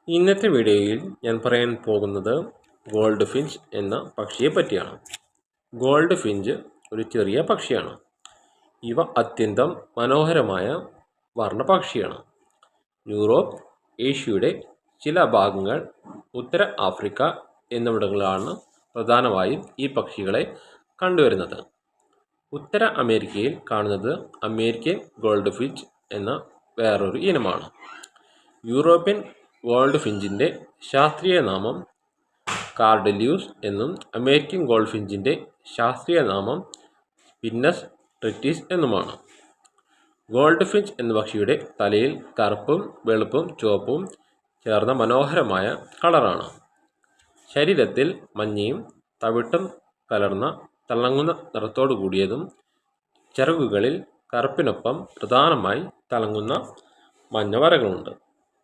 ഇന്നത്തെ വീഡിയോയിൽ ഞാൻ പറയാൻ പോകുന്നത് ഗോൾഡ് ഫിഞ്ച് എന്ന പക്ഷിയെ പറ്റിയാണ്. ഗോൾഡ് ഫിഞ്ച് ഒരു ചെറിയ പക്ഷിയാണ്. ഇവ അത്യന്തം മനോഹരമായ വർണ്ണപക്ഷിയാണ്. യൂറോപ്പ്, ഏഷ്യയുടെ ചില ഭാഗങ്ങൾ, ഉത്തര ആഫ്രിക്ക എന്നിവിടങ്ങളിലാണ് പ്രധാനമായും ഈ പക്ഷികളെ കണ്ടുവരുന്നത്. ഉത്തര അമേരിക്കയിൽ കാണുന്നത് അമേരിക്കൻ ഗോൾഡ് ഫിഞ്ച് എന്ന വേറൊരു ഇനമാണ്. യൂറോപ്യൻ ഗോൾഡ് ഫിഞ്ചിൻ്റെ ശാസ്ത്രീയ നാമം കാർഡെല്യൂസ് എന്നും അമേരിക്കൻ ഗോൾഡ് ഫിഞ്ചിൻ്റെ ശാസ്ത്രീയ നാമം പിന്നസ് ട്രിറ്റിസ് എന്നുമാണ്. ഗോൾഡ് ഫിഞ്ച് എന്ന പക്ഷിയുടെ തലയിൽ കറുപ്പും വെളുപ്പും ചുവപ്പും ചേർന്ന മനോഹരമായ കളറാണ്. ശരീരത്തിൽ മഞ്ഞയും തവിട്ടും കലർന്ന തിളങ്ങുന്ന നിറത്തോടു കൂടിയതും ചിറകുകളിൽ കറുപ്പിനൊപ്പം പ്രധാനമായി തിളങ്ങുന്ന മഞ്ഞ വരകളുണ്ട്.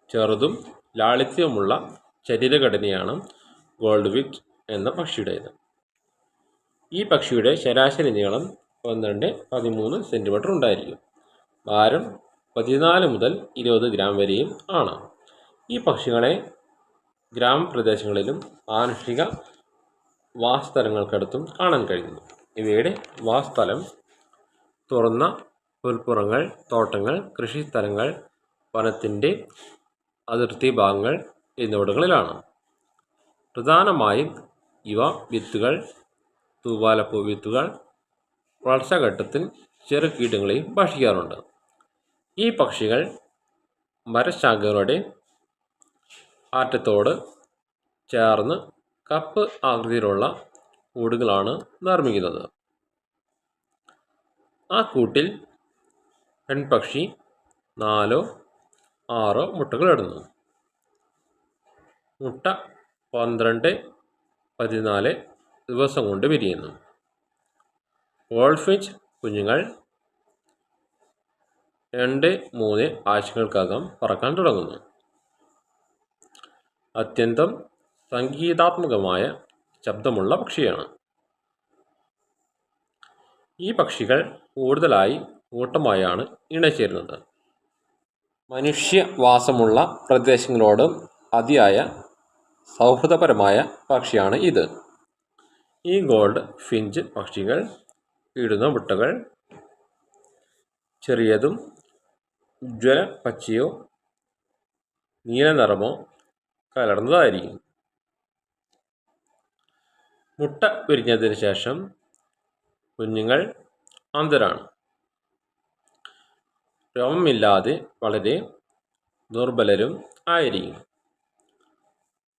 ചെറുതും ലാളിത്യവുമുള്ള ശരീരഘടനയാണ് ഗോൾഡ് ഫിഞ്ച് എന്ന പക്ഷിയുടേത്. ഈ പക്ഷിയുടെ ശരാശരി നീളം 12-13 സെൻറ്റിമീറ്റർ ഉണ്ടായിരിക്കും. ഭാരം 14 മുതൽ 20 ഗ്രാം വരെയും ആണ്. ഈ പക്ഷികളെ ഗ്രാമപ്രദേശങ്ങളിലും മാനുഷിക വാസസ്ഥലങ്ങൾക്കടുത്തും കാണാൻ കഴിയുന്നു. ഇവയുടെ വാസസ്ഥലം തുറന്ന പുൽപ്പുറങ്ങൾ, തോട്ടങ്ങൾ, കൃഷിസ്ഥലങ്ങൾ, വനത്തിൻ്റെ അതിർത്തി ഭാഗങ്ങൾ എന്നിവിടങ്ങളിലാണ്. പ്രധാനമായും ഇവ വിത്തുകൾ, തൂവാലപ്പൂ വിത്തുകൾ, വളർച്ചാഘട്ടത്തിൽ ചെറു കീടങ്ങളെയും ഭക്ഷിക്കാറുണ്ട്. ഈ പക്ഷികൾ മരശാഖകളുടെ അറ്റത്തോട് ചേർന്ന് കപ്പ് ആകൃതിയിലുള്ള കൂടുകളാണ് നിർമ്മിക്കുന്നത്. ആ കൂട്ടിൽ പെൺപക്ഷി 4-6 മുട്ടകൾ ഇടുന്നു. മുട്ട 12-14 ദിവസം കൊണ്ട് വിരിയുന്നു. ഗോൾഡ് ഫിഞ്ച് കുഞ്ഞുങ്ങൾ 2-3 ആഴ്ചകൾക്കകം പറക്കാൻ തുടങ്ങുന്നു. അത്യന്തം സംഗീതാത്മകമായ ശബ്ദമുള്ള പക്ഷിയാണ്. ഈ പക്ഷികൾ കൂടുതലായി കൂട്ടമായാണ് ഇണചേരുന്നത്. മനുഷ്യവാസമുള്ള പ്രദേശങ്ങളോട് അതിയായ സൗഹൃദപരമായ പക്ഷിയാണ് ഇത്. ഈ ഗോൾഡ് ഫിഞ്ച് പക്ഷികൾ ഇടുന്ന മുട്ടകൾ ചെറിയതും ഉജ്ജ്വല പച്ചയോ നീല നിറമോ കലർന്നതായിരിക്കും. മുട്ട വിരിഞ്ഞതിന് ശേഷം കുഞ്ഞുങ്ങൾ അന്ധരാണ്. രോമമില്ലാതെ വളരെ ദുർബലരും ആയിരിക്കും.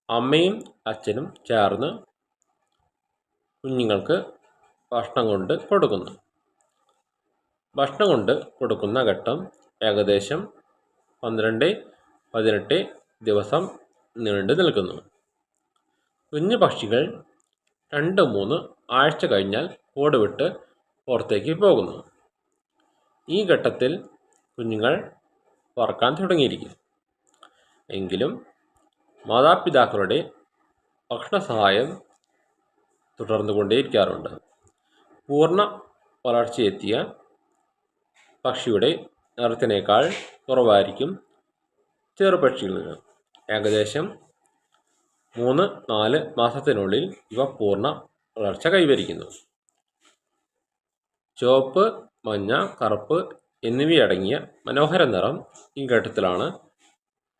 അമ്മയും അച്ഛനും ചേർന്ന് കുഞ്ഞുങ്ങൾക്ക് ഭക്ഷണം കൊണ്ട് കൊടുക്കുന്ന ഘട്ടം ഏകദേശം 12-18 ദിവസം നീണ്ടു നിൽക്കുന്നു. കുഞ്ഞു പക്ഷികൾ 2-3 ആഴ്ച കഴിഞ്ഞാൽ കൂട് വിട്ട് പുറത്തേക്ക് പോകുന്നു. ഈ ഘട്ടത്തിൽ കുഞ്ഞുങ്ങൾ പറക്കാൻ തുടങ്ങിയിരിക്കും. എങ്കിലും മാതാപിതാക്കളുടെ ഭക്ഷണ സഹായം തുടർന്നുകൊണ്ടേയിരിക്കാറുണ്ട്. പൂർണ്ണ വളർച്ചയെത്തിയ പക്ഷിയുടെ നിറത്തിനേക്കാൾ കുറവായിരിക്കും ചെറുപക്ഷികളിൽ. ഏകദേശം 3-4 മാസത്തിനുള്ളിൽ ഇവ പൂർണ്ണ വളർച്ച കൈവരിക്കുന്നു. ചുവപ്പ്, മഞ്ഞ, കറുപ്പ് എന്നിവയടങ്ങിയ മനോഹര നിറം ഈ ഘട്ടത്തിലാണ്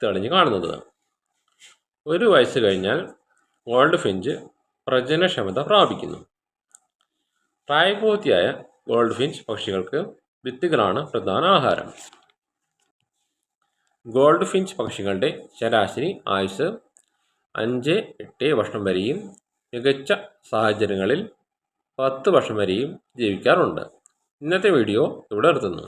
തെളിഞ്ഞു കാണുന്നത്. 1 വയസ്സ് കഴിഞ്ഞാൽ ഗോൾഡ് ഫിഞ്ച് പ്രജനനക്ഷമത പ്രാപിക്കുന്നു. പ്രായപൂർത്തിയായ ഗോൾഡ് ഫിഞ്ച് പക്ഷികൾക്ക് വിത്തുകളാണ് പ്രധാന ആഹാരം. ഗോൾഡ് ഫിഞ്ച് പക്ഷികളുടെ ശരാശരി ആയുസ് 5-8 വർഷം വരെയും മികച്ച സാഹചര്യങ്ങളിൽ 10 വർഷം വരെയും ജീവിക്കാറുണ്ട്. ഇന്നത്തെ വീഡിയോ ഇവിടെ നിർത്തുന്നു.